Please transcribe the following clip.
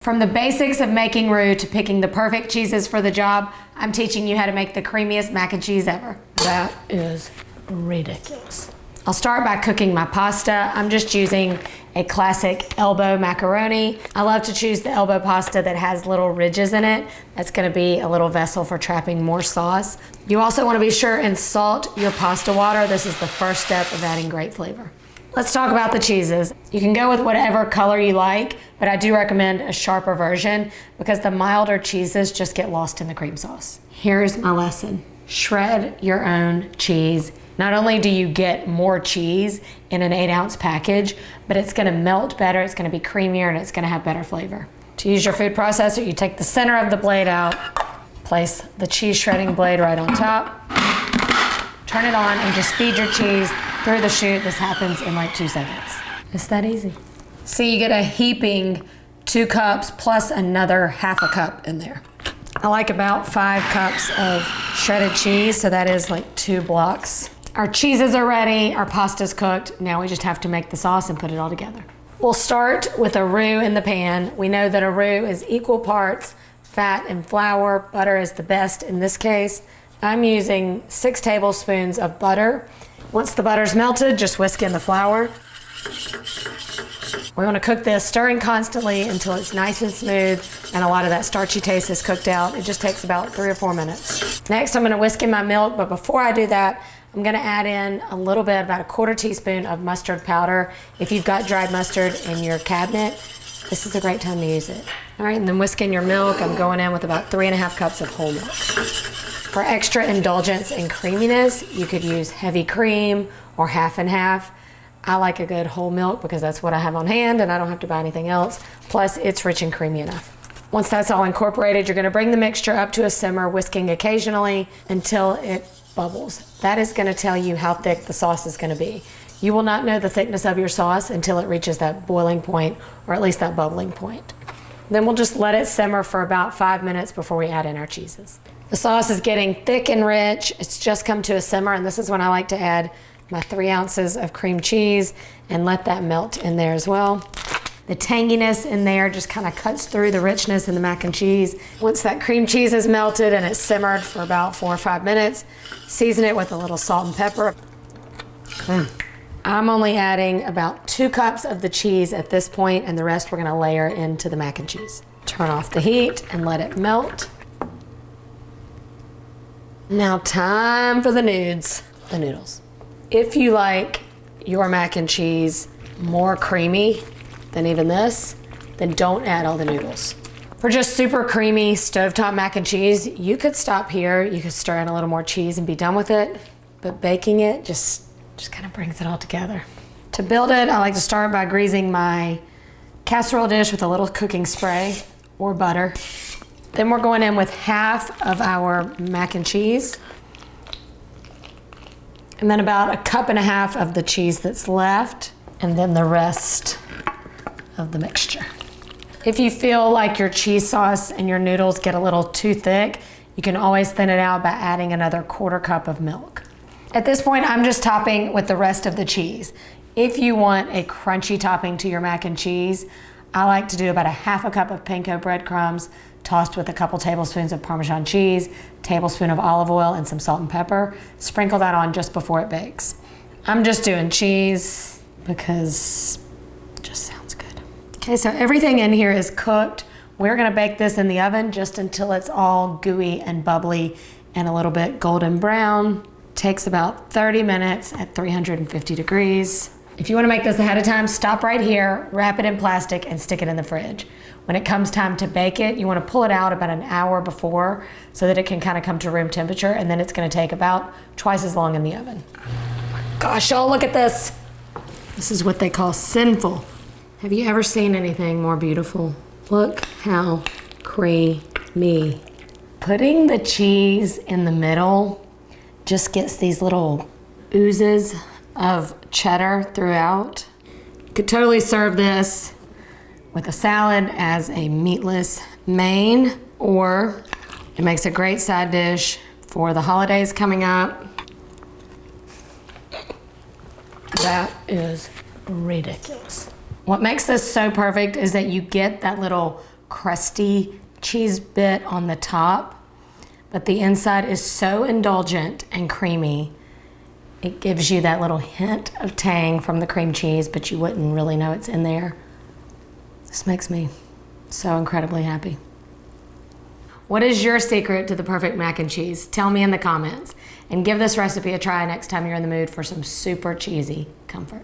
From the basics of making roux to picking the perfect cheeses for the job, I'm teaching you how to make the creamiest mac and cheese ever. That is ridiculous. I'll start by cooking my pasta. I'm just using a classic elbow macaroni. I love to choose the elbow pasta that has little ridges in it. That's gonna be a little vessel for trapping more sauce. You also wanna be sure and salt your pasta water. This is the first step of adding great flavor. Let's talk about the cheeses. You can go with whatever color you like, but I do recommend a sharper version because the milder cheeses just get lost in the cream sauce. Here's my lesson. Shred your own cheese. Not only do you get more cheese in an 8-ounce package, but it's gonna melt better, it's gonna be creamier, and it's gonna have better flavor. To use your food processor, you take the center of the blade out, place the cheese shredding blade right on top, turn it on, and just feed your cheese through the chute. This happens in like 2 seconds. It's that easy. See, you get a heaping 2 cups plus another half a cup in there. I like about 5 cups of shredded cheese, so that is like 2 blocks. Our cheeses are ready, our pasta's cooked. Now we just have to make the sauce and put it all together. We'll start with a roux in the pan. We know that a roux is equal parts fat and flour. Butter is the best in this case. I'm using 6 tablespoons of butter. Once the butter's melted, just whisk in the flour. We want to cook this, stirring constantly until it's nice and smooth and a lot of that starchy taste is cooked out. It just takes about 3 or 4 minutes. Next, I'm going to whisk in my milk, but before I do that, I'm going to add in a little bit, about a 1/4 teaspoon of mustard powder. If you've got dried mustard in your cabinet, this is a great time to use it. All right, and then whisk in your milk. I'm going in with about 3½ cups of whole milk. For extra indulgence and creaminess, you could use heavy cream or half and half. I like a good whole milk because that's what I have on hand and I don't have to buy anything else. Plus, it's rich and creamy enough. Once that's all incorporated, you're gonna bring the mixture up to a simmer, whisking occasionally until it bubbles. That is gonna tell you how thick the sauce is gonna be. You will not know the thickness of your sauce until it reaches that boiling point, or at least that bubbling point. Then we'll just let it simmer for about 5 minutes before we add in our cheeses. The sauce is getting thick and rich. It's just come to a simmer, and this is when I like to add my 3 ounces of cream cheese and let that melt in there as well. The tanginess in there just kind of cuts through the richness in the mac and cheese. Once that cream cheese is melted and it's simmered for about 4 or 5 minutes, season it with a little salt and pepper. I'm only adding about 2 cups of the cheese at this point, and the rest we're gonna layer into the mac and cheese. Turn off the heat and let it melt. Now time for the noodles. If you like your mac and cheese more creamy than even this, then don't add all the noodles. For just super creamy stovetop mac and cheese, you could stop here. You could stir in a little more cheese and be done with it, but baking it just kind of brings it all together. To build it, I like to start by greasing my casserole dish with a little cooking spray or butter. Then we're going in with half of our mac and cheese, and then about 1.5 cups of the cheese that's left, and then the rest of the mixture. If you feel like your cheese sauce and your noodles get a little too thick, you can always thin it out by adding another 1/4 cup of milk. At this point, I'm just topping with the rest of the cheese. If you want a crunchy topping to your mac and cheese, I like to do about 1/2 cup of panko breadcrumbs tossed with a couple tablespoons of Parmesan cheese, tablespoon of olive oil, and some salt and pepper. Sprinkle that on just before it bakes. I'm just doing cheese because it just sounds good. Okay, so everything in here is cooked. We're gonna bake this in the oven just until it's all gooey and bubbly and a little bit golden brown. Takes about 30 minutes at 350 degrees. If you want to make this ahead of time, stop right here, wrap it in plastic, and stick it in the fridge. When it comes time to bake it, you want to pull it out about an hour before so that it can kind of come to room temperature, and then it's going to take about twice as long in the oven. Gosh, y'all, look at this. This is what they call sinful. Have you ever seen anything more beautiful? Look how creamy. Putting the cheese in the middle just gets these little oozes of cheddar throughout. You could totally serve this with a salad as a meatless main, or it makes a great side dish for the holidays coming up. That is ridiculous. What makes this so perfect is that you get that little crusty cheese bit on the top, but the inside is so indulgent and creamy. It gives you that little hint of tang from the cream cheese, but you wouldn't really know it's in there. This makes me so incredibly happy. What is your secret to the perfect mac and cheese? Tell me in the comments, and give this recipe a try next time you're in the mood for some super cheesy comfort.